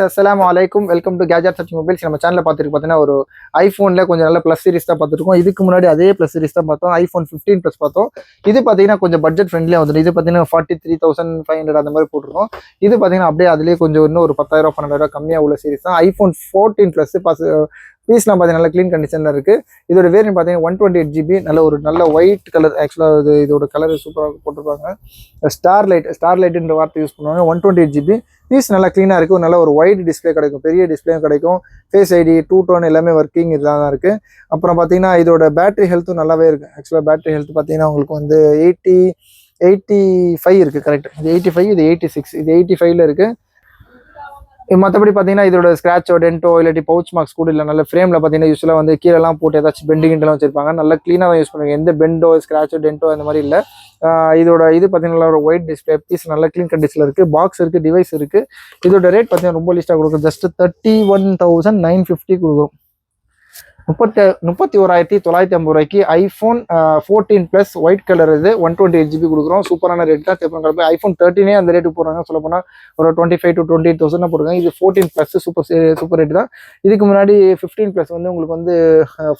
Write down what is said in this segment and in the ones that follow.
அஸ்ஸலாமு அலைக்கும் welcome to gadget search mobiles. நம்ம சேனலில் பார்த்துருக்கு பார்த்தீங்கன்னா ஒரு ஐஃபோனில் கொஞ்சம் நல்ல ப்ளஸ் சீரிஸ் தான் பார்த்துருக்கோம். இதுக்கு முன்னாடி அதே ப்ளஸ் சீரிஸ் தான் பார்த்தோம். ஐஃபோன் 15 ப்ளஸ் பார்த்தோம். இது பார்த்தீங்கன்னா கொஞ்சம் பட்ஜெட் ஃப்ரெண்ட்லியாக வந்துடும். இது பார்த்தீங்கன்னா 43,500 அந்த மாதிரி போட்டிருக்கோம். இது பார்த்தீங்கன்னா அப்படியே அதுலேயே கொஞ்சம் இன்னும் ஒரு 10,000 12,000 கம்மியாக உள்ள சீரிஸ் தான். ஐஃபோன் 14 ப்ளஸ் பீஸ்லாம் பார்த்தீங்கன்னா நல்ல க்ளீன் கண்டிஷனில் இருக்குது. இதோட வேரியன்ட் பார்த்தீங்கன்னா 128 GB, நல்ல ஒயிட் கலர். ஆக்சுவலாக இதோட கலர் சூப்பராக போட்டிருப்பாங்க. ஸ்டார் லைட்டுன்ற வார்த்தை யூஸ் பண்ணுவாங்க. 128 GB பீஸ் நல்லா க்ளீனாக இருக்குது. நல்ல ஒரு ஒயிட் டிஸ்பிளே கிடைக்கும், பெரிய டிஸ்பிளேயும் கிடைக்கும். ஃபேஸ் ஐடி 2 டோன் எல்லாமே ஒர்க்கிங் இதாக தான் இருக்குது. அப்புறம் பார்த்தீங்கன்னா இதோட பேட்டரி ஹெல்த்தும் நல்லாவே இருக்குது. ஆக்சுவலாக பேட்டரி ஹெல்த் பார்த்தீங்கன்னா உங்களுக்கு வந்து 85 இருக்குது. கரெக்ட், இது 85, இது 86, இது 85ல் இருக்குது. மற்றபடி பார்த்தீங்கன்னா இதோட ஸ்க்ராச்சோ டென்ட்டோ இல்லாட்டி பவுச் மார்க்ஸ் கூட இல்லை. நல்ல ஃப்ரேமில் பார்த்தீங்கன்னா யூஸ்வலாக வந்து கீழெல்லாம் போட்டு ஏதாச்சும் பெண்டிங்லாம் வச்சிருப்பாங்க. நல்லா க்ளீனாக தான் யூஸ் பண்ணுவாங்க. எந்த பெண்டோ ஸ்க்ராச்சோ டென்ட்டோ அந்த மாதிரி இல்லை. இதோட இது பார்த்தீங்கன்னா ஒரு ஒயிட் டிஸ்பிளே பீஸ் நல்ல க்ளீன் கண்டிஷனில் இருக்குது. பாக்ஸ் இருக்குது, டிவைஸ் இருக்குது. இதோட ரேட் பார்த்தீங்கன்னா ரொம்ப லீஸ்ட்டாக கொடுக்கும். ஜஸ்ட் 31,950 கொடுக்கும். 31,950 ரூபாய்க்கு ஐஃபோன் 14 ப்ளஸ் ஒயிட் கலர் இது 128 GB கொடுக்குறோம். சூப்பரான ரேட் தான். தேப்பம் ஐஃபோன் 13 அந்த ரேட்டு போடுறாங்க. சொல்ல போனால் ஒரு 25 to 28,000 போடுறாங்க. இது 14 ப்ளஸ் சூப்பர் ரேட் தான். இதுக்கு முன்னாடி 15 ப்ளஸ் வந்து உங்களுக்கு வந்து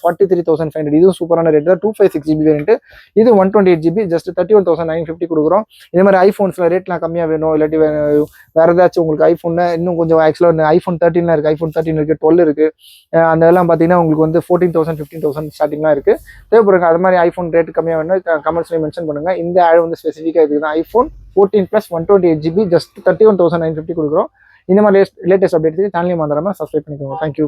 43,500. இதுவும் சூப்பரான ரேட் தான். 256 GB வேரியன்ட். இது 128 GB ஜஸ்ட் 31,950 கொடுக்குறோம். இதே மாதிரி ஐஃபோன்ஸில் ரேட்லாம் கம்மியாக வேணும் இல்லாட்டி வேறு ஏதாச்சும் உங்களுக்கு ஐஃபோன் இன்னும் கொஞ்சம் ஆக்சுவலாக ஐஃபோன் 13 இருக்குது, ஐஃபோன் 13 இருக்குது, 12 இருக்குது. அந்த எல்லாம் பார்த்தீங்கன்னா உங்களுக்கு வந்து 14,000 15,000 ஸ்டார்டிங்லாம் இருக்குது. தேவைப்படுங்க. அது மாதிரி ஐஃபோன் ரேட் கம்மியாக வேணும் கமெண்ட்ஸ்லேயே மென்ஷன் பண்ணுங்கள். இந்த ஆட் வந்து ஸ்பெசிஃபிக்காக இருக்குது தான். ஐஃபோன் 14 ப்ளஸ் 128 GB ஜஸ்ட் 31,950 கொடுக்குறோம். இந்த மாதிரி லேட்டஸ்ட் அப்டேட் சேனலையும் வந்துடாமல் சப்ஸ்கிரைப் பண்ணிக்கோங்க. தேங்க்யூ.